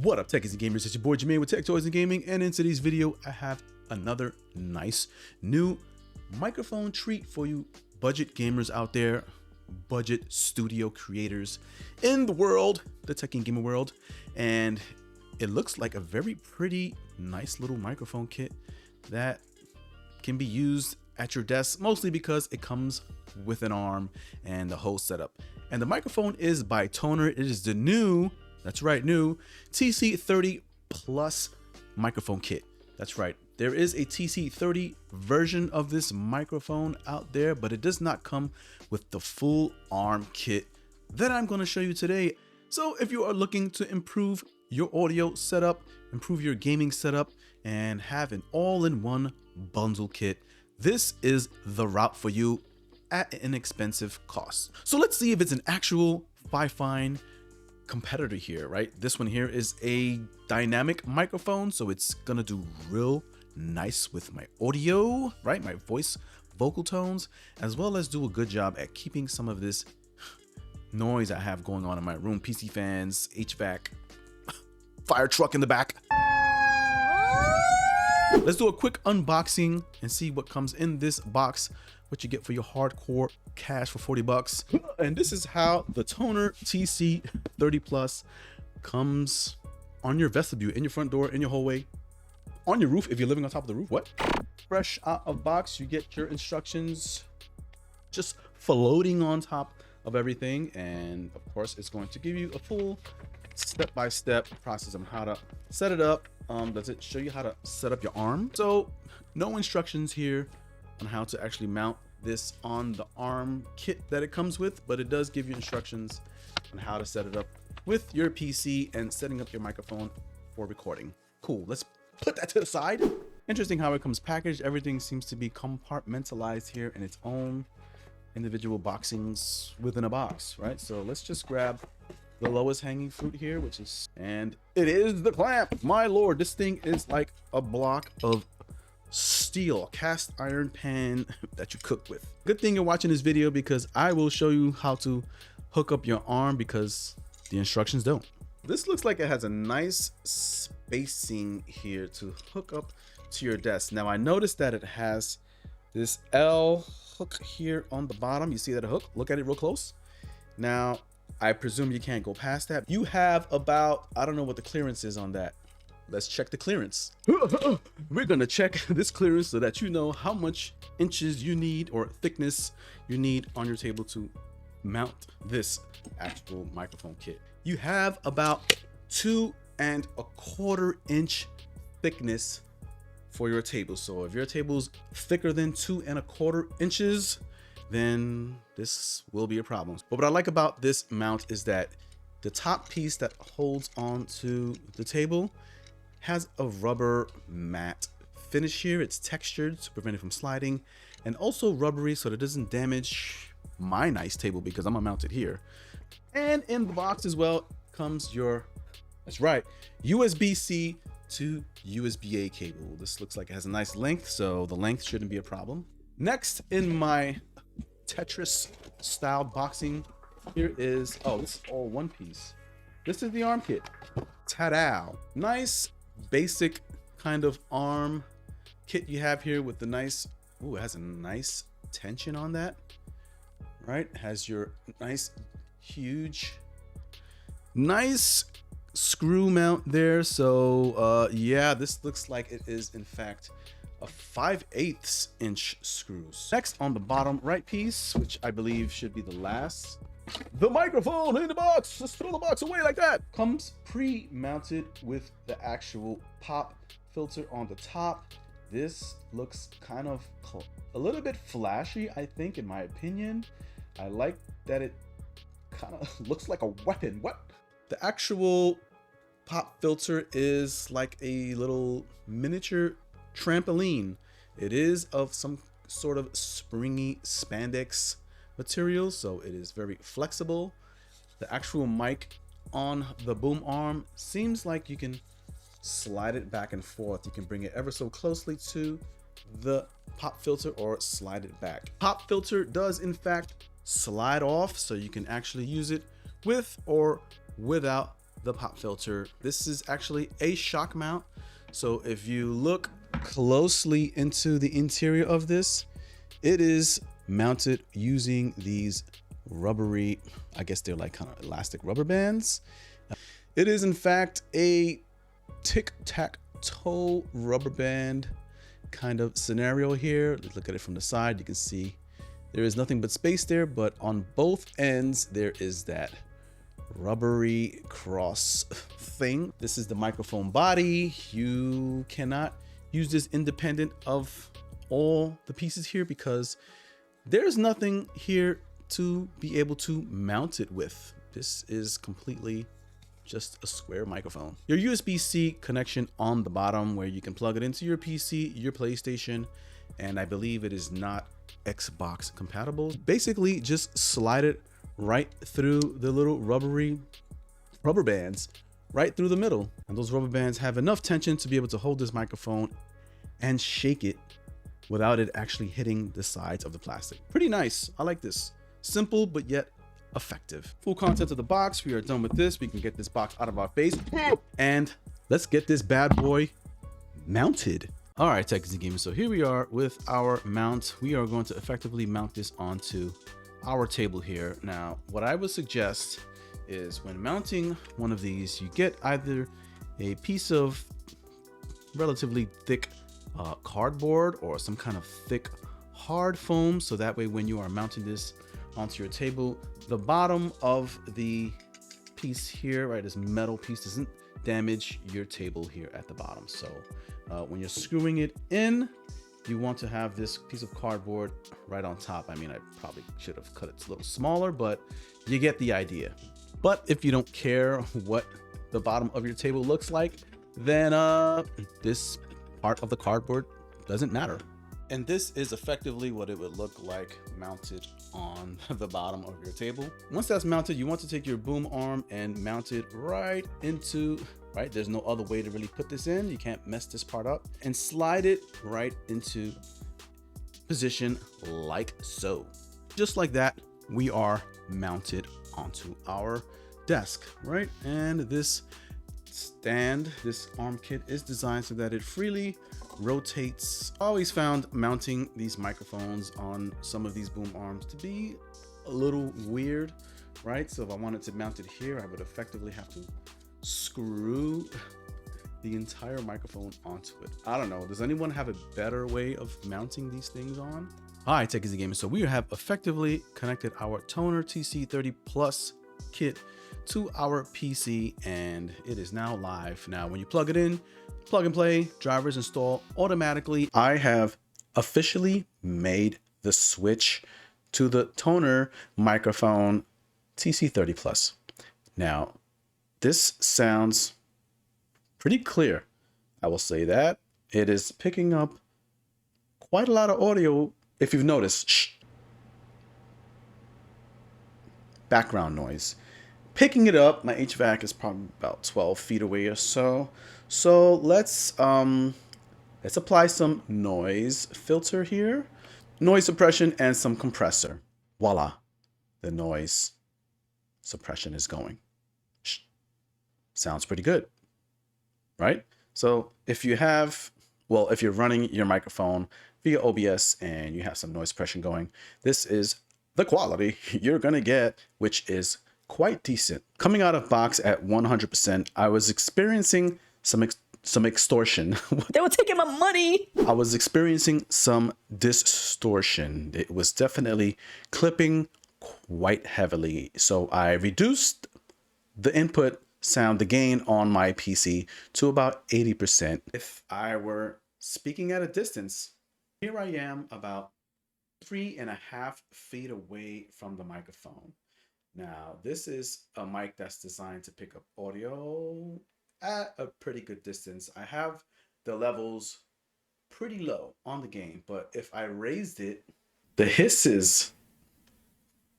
What up, techies and gamers? It's your boy Jermaine with Tech Toys and Gaming, and in today's video I have another nice new microphone treat for you budget gamers out there, budget studio creators in the world, the tech and gamer world. And it looks like a very pretty nice little microphone kit that can be used at your desk, mostly because it comes with an arm and the whole setup. And the microphone is by Tonor. It is the new, that's right, new TC30 Plus microphone kit. That's right. There is a TC30 version of this microphone out there, but it does not come with the full arm kit that I'm going to show you today. So if you are looking to improve your audio setup, improve your gaming setup, and have an all-in-one bundle kit, this is the route for you at an inexpensive cost. So let's see if it's an actual Fifine competitor here, right? This one here is a dynamic microphone, so it's gonna do real nice with my audio, right? My voice, vocal tones, as well as do a good job at keeping some of this noise I have going on in my room, PC fans, HVAC, fire truck in the back. Let's do a quick unboxing and see what comes in this box, what you get for your hardcore cash for 40 bucks. And this is how the Tonor TC30 Plus comes on your vestibule, in your front door, in your hallway, on your roof if you're living on top of the roof. What? Fresh out of box, you get your instructions just floating on top of everything. And of course, it's going to give you a full step-by-step process on how to set it up. Does it show you how to set up your arm? So no instructions here on how to actually mount this on the arm kit that it comes with, but it does give you instructions on how to set it up with your PC and setting up your microphone for recording. Cool, let's put that to the side. Interesting how it comes packaged. Everything seems to be compartmentalized here in its own individual boxings within a box, right? So let's just grab the lowest hanging fruit here, which is, and it is the clamp. My lord, this thing is like a block of steel, cast iron pan that you cook with. Good thing you're watching this video, because I will show you how to hook up your arm, because the instructions don't. This looks like it has a nice spacing here to hook up to your desk. Now I noticed that it has this L hook here on the bottom. You see that hook? Look at it real close. Now I presume you can't go past that. You have about, I don't know what the clearance is on that. Let's check the clearance. We're gonna check this clearance so that you know how much inches you need or thickness you need on your table to mount this actual microphone kit. You have about 2¼ inch thickness for your table. So if your table's thicker than 2¼ inches, then this will be a problem. But what I like about this mount is that the top piece that holds on to the table has a rubber matte finish here. It's textured to prevent it from sliding, and also rubbery so that it doesn't damage my nice table, because I'm gonna mount it here. And in the box as well comes your, that's right, USB-C to USB-A cable. This looks like it has a nice length, so the length shouldn't be a problem. Next in my Tetris style boxing here is, oh, this is all one piece. This is the arm kit. Ta-da! Nice basic kind of arm kit you have here with the nice, ooh, it has a nice tension on that, right? It has your nice huge nice screw mount there. So yeah, this looks like it is in fact a 5/8 inch screws. Next on the bottom right piece, which I believe should be the last, the microphone in the box. Just throw the box away like that. Comes pre-mounted with the actual pop filter on the top. This looks kind of a little bit flashy, I think, in my opinion. I like that it kind of looks like a weapon. What? The actual pop filter is like a little miniature trampoline. It is of some sort of springy spandex material, so it is very flexible. The actual mic on the boom arm seems like you can slide it back and forth. You can bring it ever so closely to the pop filter or slide it back. Pop filter does in fact slide off, so you can actually use it with or without the pop filter. This is actually a shock mount. So if you look closely into the interior of this, it is mounted using these rubbery, I guess they're like kind of elastic rubber bands. It is in fact a tic-tac-toe rubber band kind of scenario here. Let's look at it from the side. You can see there is nothing but space there, but on both ends there is that rubbery cross thing. This is the microphone body. You cannot use this independent of all the pieces here because there's nothing here to be able to mount it with. This is completely just a square microphone. Your USB-C connection on the bottom where you can plug it into your PC, your PlayStation, and I believe it is not Xbox compatible. Basically just slide it right through the little rubber bands right through the middle. And those rubber bands have enough tension to be able to hold this microphone and shake it without it actually hitting the sides of the plastic. Pretty nice. I like this. Simple, but yet effective. Full content of the box. We are done with this. We can get this box out of our face and let's get this bad boy mounted. All right, Techies and Gamers. So here we are with our mount. We are going to effectively mount this onto our table here. Now, what I would suggest is when mounting one of these, you get either a piece of relatively thick cardboard or some kind of thick hard foam. So that way, when you are mounting this onto your table, the bottom of the piece here, right, this metal piece doesn't damage your table here at the bottom. So when you're screwing it in, you want to have this piece of cardboard right on top. I mean, I probably should have cut it a little smaller, but you get the idea. But if you don't care what the bottom of your table looks like, then this part of the cardboard doesn't matter. And this is effectively what it would look like mounted on the bottom of your table. Once that's mounted, you want to take your boom arm and mount it right into, right? There's no other way to really put this in. You can't mess this part up, and slide it right into position like so. Just like that, we are mounted onto our desk, right? And this stand, this arm kit is designed so that it freely rotates. I always found mounting these microphones on some of these boom arms to be a little weird, right? So if I wanted to mount it here, I would effectively have to screw the entire microphone onto it. I don't know. Does anyone have a better way of mounting these things on? All right, Techies and Gamers. So we have effectively connected our Tonor TC30 Plus kit to our PC, and it is now live. Now, when you plug it in, plug and play, drivers install automatically. I have officially made the switch to the Tonor microphone TC30 Plus. Now, this sounds pretty clear. I will say that it is picking up quite a lot of audio. If you've noticed, background noise. Picking it up, my HVAC is probably about 12 feet away or so. So let's apply some noise filter here, noise suppression, and some compressor. Voila, the noise suppression is going. Sounds pretty good, right? So if you have, well, if you're running your microphone via OBS and you have some noise suppression going, this is the quality you're gonna get, which is quite decent. Coming out of box at 100%, I was experiencing some extortion. They were taking my money. I was experiencing some distortion. It was definitely clipping quite heavily. So I reduced the input sound, the gain on my PC to about 80%. If I were speaking at a distance, here I am about 3.5 feet away from the microphone. Now, this is a mic that's designed to pick up audio at a pretty good distance. I have the levels pretty low on the gain, but if I raised it, the hisses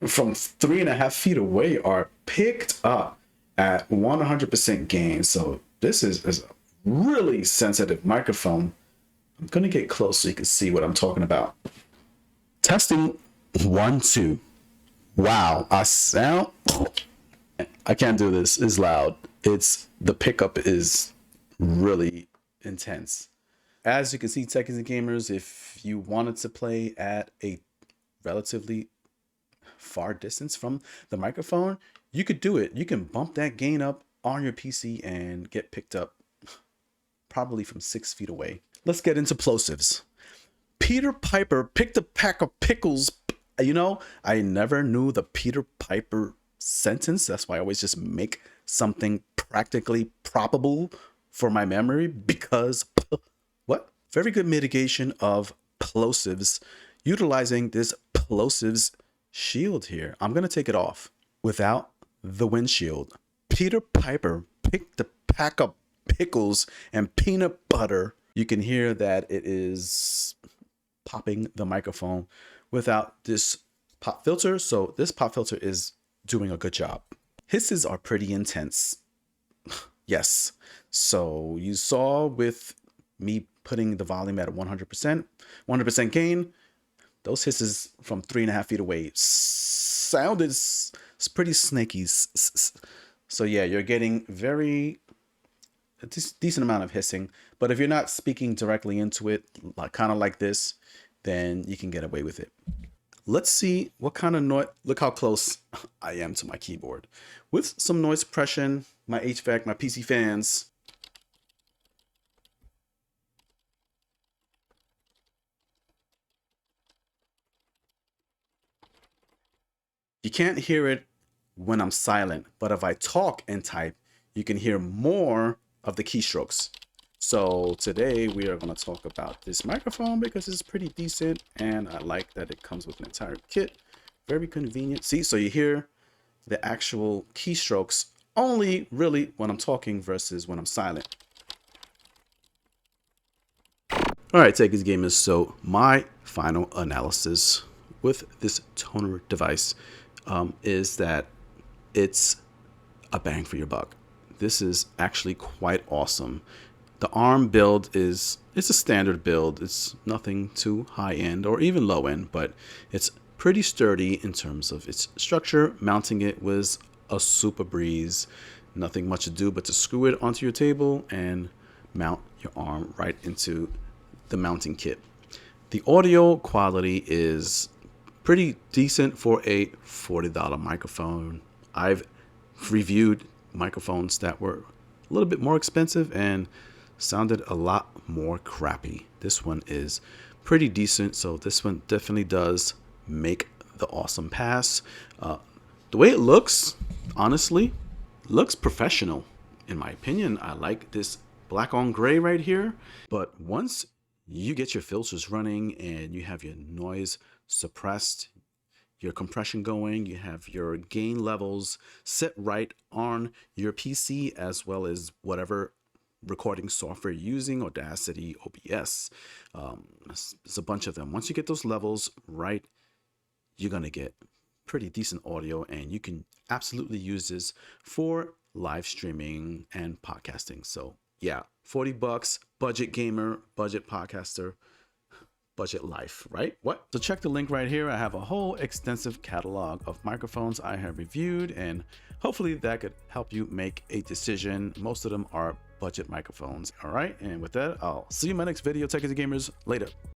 from 3.5 feet away are picked up at 100% gain. So this is a really sensitive microphone. I'm gonna get close so you can see what I'm talking about. Testing 1, 2. Wow, I can't do this. It's loud. the pickup is really intense. As you can see, Techies and Gamers, if you wanted to play at a relatively far distance from the microphone, you could do it. You can bump that gain up on your PC and get picked up probably from 6 feet away. Let's get into plosives. Peter Piper picked a pack of pickles. You know, I never knew the Peter Piper sentence. That's why I always just make something practically probable for my memory, because what? Very good mitigation of plosives utilizing this plosives shield here. I'm going to take it off without the windshield. Peter Piper picked a pack of pickles and peanut butter. You can hear that it is popping the microphone without this pop filter. So this pop filter is doing a good job. Hisses are pretty intense. Yes. So you saw with me putting the volume at 100% gain, those hisses from 3.5 feet away sounded pretty snaky. So yeah, you're getting a decent amount of hissing. But if you're not speaking directly into it, kind of like this, then you can get away with it. Let's see what kind of noise. Look how close I am to my keyboard. With some noise suppression, my HVAC, my PC fans. You can't hear it when I'm silent, but if I talk and type, you can hear more of the keystrokes. So today we are going to talk about this microphone because it's pretty decent, and I like that it comes with an entire kit. Very convenient. See, so you hear the actual keystrokes only really when I'm talking versus when I'm silent. All right, Techies Gamers. So my final analysis with this Tonor device is that it's a bang for your buck. This is actually quite awesome. The ARM build it's a standard build. It's nothing too high end or even low end, but it's pretty sturdy in terms of its structure. Mounting it was a super breeze. Nothing much to do but to screw it onto your table and mount your arm right into the mounting kit. The audio quality is pretty decent for a $40 microphone. I've reviewed microphones that were a little bit more expensive and sounded a lot more crappy. This one is pretty decent, so this one definitely does make the awesome pass. The way it looks, honestly, looks professional in my opinion. I like this black on gray right here, but once you get your filters running and you have your noise suppressed, your compression going, you have your gain levels set right on your PC, as well as whatever recording software you're using, Audacity, OBS. There's a bunch of them. Once you get those levels right, you're going to get pretty decent audio, and you can absolutely use this for live streaming and podcasting. So yeah, $40, budget gamer, budget podcaster, budget life, right? What? So check the link right here. I have a whole extensive catalog of microphones I have reviewed, and hopefully that could help you make a decision. Most of them are budget microphones. All right. And with that, I'll see you in my next video. Techies and Gamers. Later.